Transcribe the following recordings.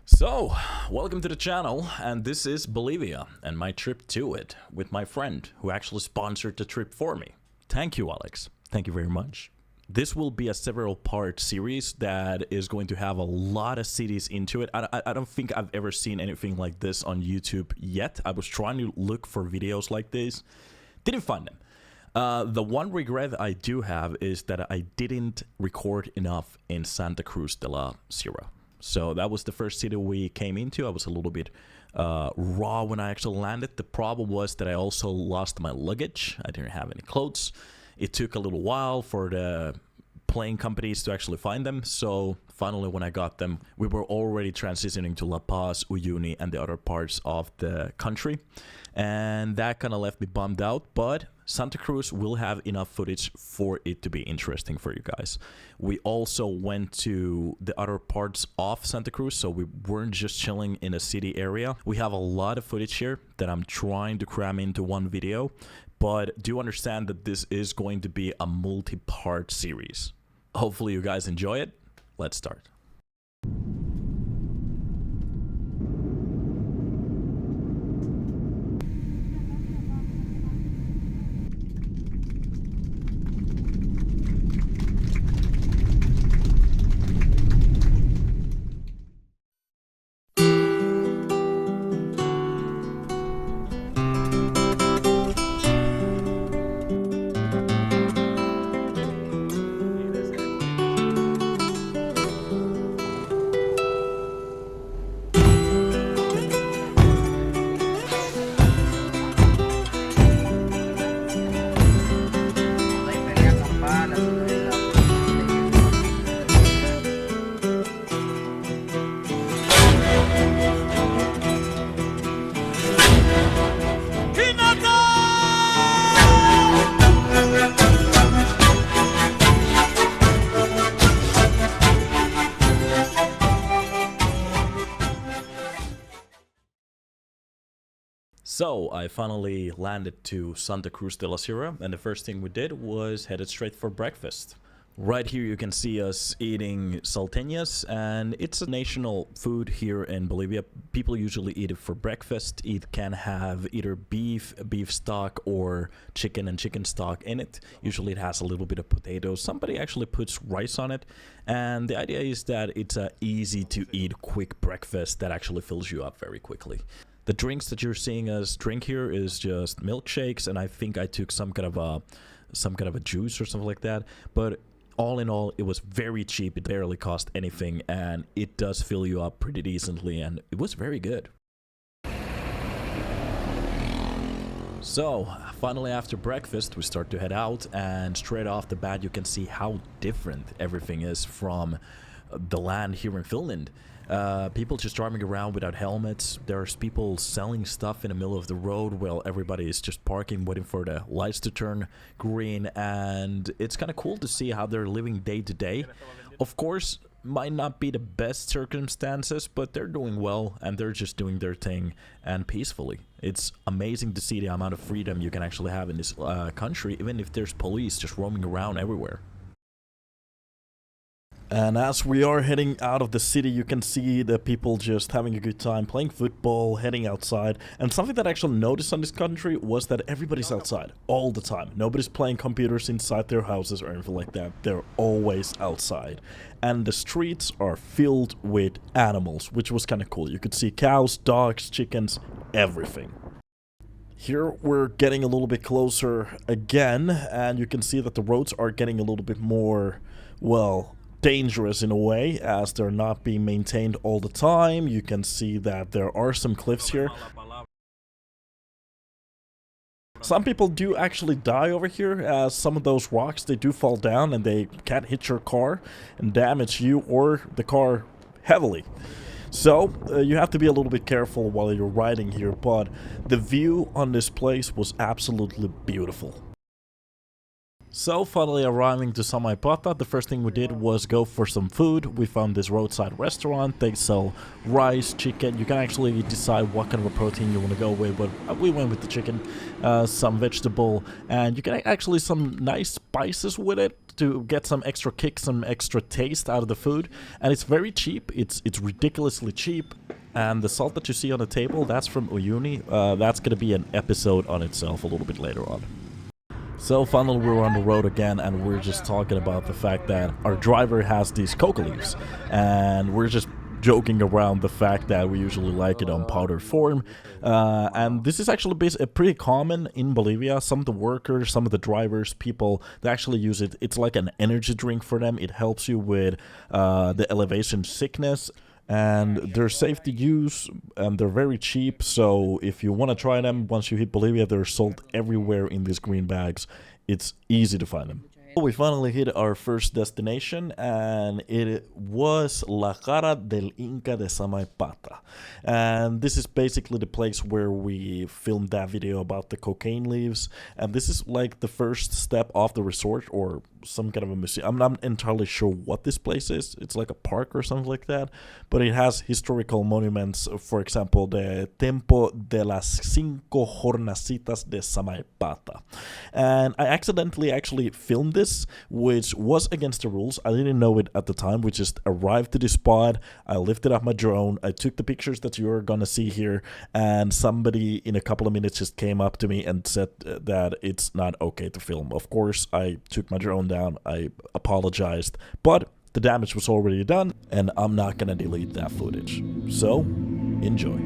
So, welcome to the channel, and this is Bolivia and my trip to it with my friend who actually sponsored the trip for me. Thank you, Alex. Thank you very much. This will be a several part series that is going to have a lot of cities into it. I don't think I've ever seen anything like this on YouTube yet. I was trying to look for videos like this, didn't find them. The one regret I do have is that I didn't record enough in Santa Cruz de la Sierra. So that was the first city we came into. I was a little bit raw when I actually landed. The problem was that I also lost my luggage. I didn't have any clothes. It took a little while for the plane companies to actually find them. So finally, when I got them, we were already transitioning to La Paz, Uyuni, and the other parts of the country. And that kind of left me bummed out, but Santa Cruz will have enough footage for it to be interesting for you guys. We also went to the other parts of Santa Cruz, so we weren't just chilling in a city area. We have a lot of footage here that I'm trying to cram into one video, but do understand that this is going to be a multi-part series. Hopefully you guys enjoy it. Let's start. So I finally landed to Santa Cruz de la Sierra, and the first thing we did was headed straight for breakfast. Right here you can see us eating salteñas, and it's a national food here in Bolivia. People usually eat it for breakfast. It can have either beef stock, or chicken and chicken stock in it. Usually it has a little bit of potatoes. Somebody actually puts rice on it, and the idea is that it's a easy to eat quick breakfast that actually fills you up very quickly. The drinks that you're seeing us drink here is just milkshakes, and I think I took some kind of a juice or something like that. But all in all, it was very cheap. It barely cost anything, and it does fill you up pretty decently, and it was very good. So, finally after breakfast, we start to head out, and straight off the bat, you can see how different everything is from the land here in Finland. People just driving around without helmets. There's people selling stuff in the middle of the road while everybody is just parking, waiting for the lights to turn green, and it's kind of cool to see how they're living day to day. Of course, might not be the best circumstances, but they're doing well, and they're just doing their thing, and peacefully. It's amazing to see the amount of freedom you can actually have in this country, even if there's police just roaming around everywhere. And as we are heading out of the city, you can see the people just having a good time, playing football, heading outside. And something that I actually noticed on this country was that everybody's outside all the time. Nobody's playing computers inside their houses or anything like that. They're always outside. And the streets are filled with animals, which was kind of cool. You could see cows, dogs, chickens, everything. Here we're getting a little bit closer again, and you can see that the roads are getting a little bit more, well, dangerous in a way, as they're not being maintained all the time. You can see that there are some cliffs here. Some people do actually die over here, as some of those rocks, they do fall down and they can't hit your car and damage you or the car heavily. So you have to be a little bit careful while you're riding here, but the view on this place was absolutely beautiful. So finally arriving to Samaipata, the first thing we did was go for some food. We found this roadside restaurant. They sell rice, chicken. You can actually decide what kind of a protein you want to go with, but we went with the chicken, some vegetable, and you can actually some nice spices with it to get some extra kick, some extra taste out of the food. And it's very cheap. It's ridiculously cheap. And the salt that you see on the table, that's from Uyuni. That's going to be an episode on itself a little bit later on. So finally we're on the road again, and we're just talking about the fact that our driver has these coca leaves, and we're just joking around the fact that we usually like it on powder form, and this is actually pretty common in Bolivia. Some of the workers, some of the drivers, people, they actually use it. It's like an energy drink for them. It helps you with the elevation sickness, and they're safe to use, and they're very cheap. So if you want to try them, once you hit Bolivia, they're sold everywhere in these green bags. It's easy to find them. We finally hit our first destination, and it was La Cara del Inca de Samaipata. And this is basically the place where we filmed that video about the cocaine leaves. And this is like the first step off the resort, or some kind of a museum. I'm not entirely sure what this place is. It's like a park or something like that. But it has historical monuments, for example, the Tempo de las Cinco Hornacitas de Samaipata. And I accidentally actually filmed this, which was against the rules. I didn't know it at the time. We just arrived to the spot. I lifted up my drone. I took the pictures that you're gonna see here, and somebody in a couple of minutes just came up to me and said that it's not okay to film. Of course, I took my drone down. I apologized, but the damage was already done, and I'm not gonna delete that footage. So, enjoy.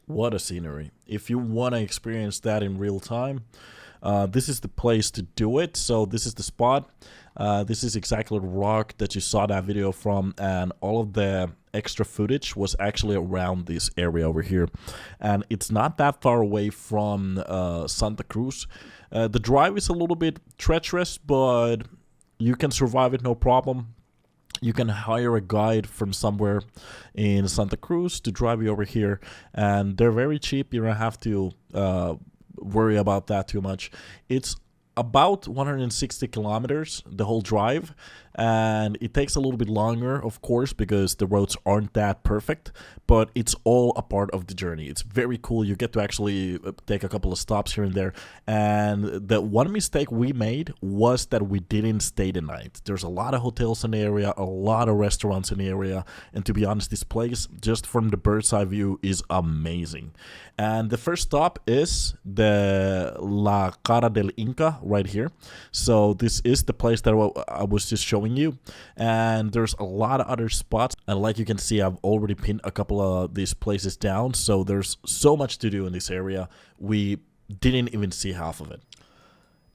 What a scenery. If you want to experience that in real time, this is the place to do it. So this is the spot. This is exactly the rock that you saw that video from, and all of the extra footage was actually around this area over here. And it's not that far away from Santa Cruz. The drive is a little bit treacherous, but you can survive it no problem. You can hire a guide from somewhere in Santa Cruz to drive you over here, and they're very cheap. You don't have to worry about that too much. It's about 160 kilometers the whole drive, and it takes a little bit longer, of course, because the roads aren't that perfect, but it's all a part of the journey. It's very cool. You get to actually take a couple of stops here and there. And the one mistake we made was that we didn't stay the night. There's a lot of hotels in the area, a lot of restaurants in the area, and to be honest, this place, just from the bird's eye view, is amazing. And the first stop is the La Cara del Inca right here. So this is the place that I was just showing you, and there's a lot of other spots, and like you can see, I've already pinned a couple of these places down. So there's so much to do in this area. We didn't even see half of it.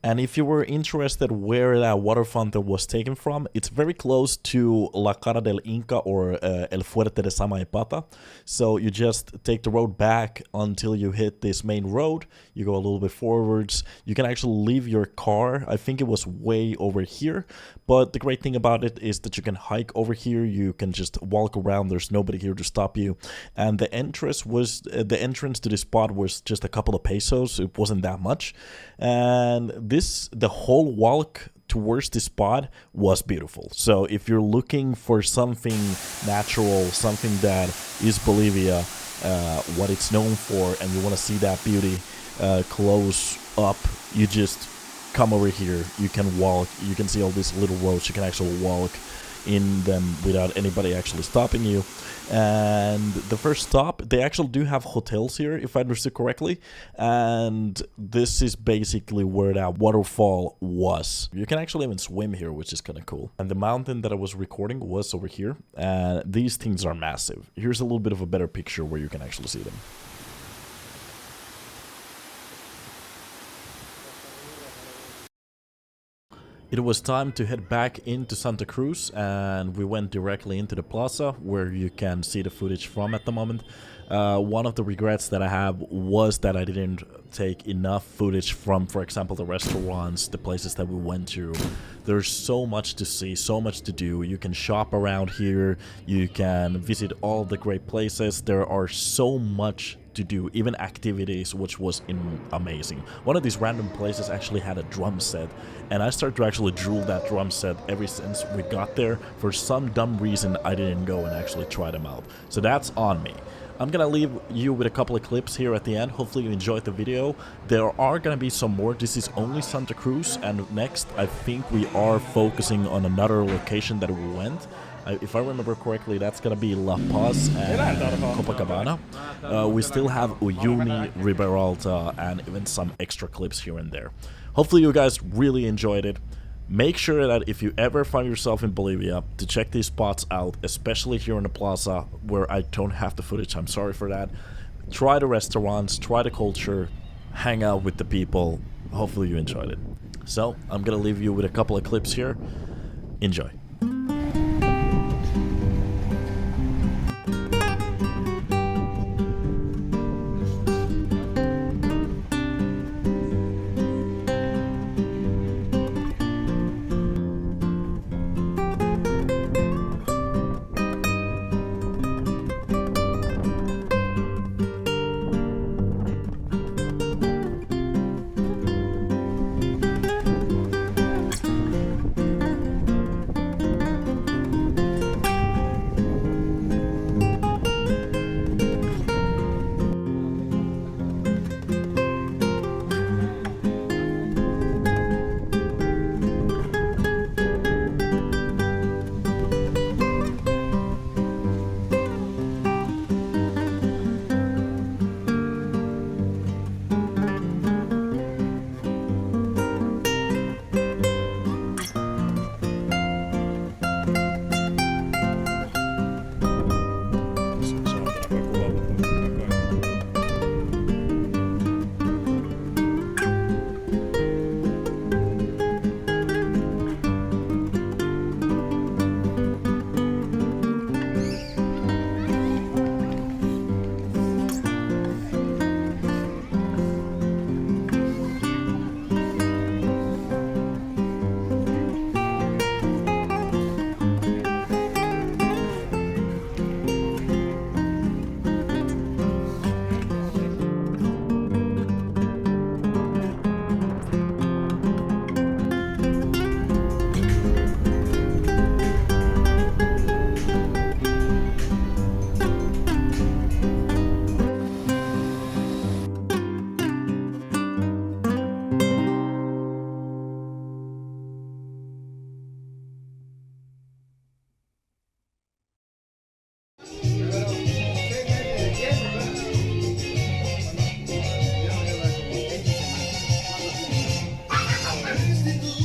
And if you were interested where that water fountain was taken from, it's very close to La Cara del Inca, or El Fuerte de Samaipata. So you just take the road back until you hit this main road. You go a little bit forwards. You can actually leave your car. I think it was way over here. But the great thing about it is that you can hike over here. You can just walk around. There's nobody here to stop you. And the entrance to this spot was just a couple of pesos. It wasn't that much. And the whole walk towards this spot was beautiful. So if you're looking for something natural, something that is Bolivia, what it's known for, and you want to see that beauty close up, you just come over here. You can walk. You can see all these little roads. You can actually walk in them without anybody actually stopping you. And the first stop, they actually do have hotels here, if I understood correctly, and this is basically where that waterfall was. You can actually even swim here, which is kind of cool. And the mountain that I was recording was over here, and these things are massive. Here's a little bit of a better picture where you can actually see them. It was time to head back into Santa Cruz, and we went directly into the plaza where you can see the footage from at the moment. One of the regrets that I have was that I didn't take enough footage from, for example, the restaurants, the places that we went to. There's so much to see, so much to do. You can shop around here, you can visit all the great places. There are so much to do, even activities, which was amazing. One of these random places actually had a drum set, and I started to actually drool that drum set ever since we got there. For some dumb reason, I didn't go and actually try them out. So that's on me. I'm gonna leave you with a couple of clips here at the end. Hopefully you enjoyed the video. There are gonna be some more. This is only Santa Cruz, and next I think we are focusing on another location that we went. If I remember correctly, that's gonna be La Paz and Copacabana. We still have Uyuni, Riberalta, and even some extra clips here and there. Hopefully you guys really enjoyed it. Make sure that if you ever find yourself in Bolivia, to check these spots out, especially here in the plaza where I don't have the footage. I'm sorry for that. Try the restaurants, try the culture, hang out with the people. Hopefully you enjoyed it. So I'm gonna leave you with a couple of clips here. Enjoy.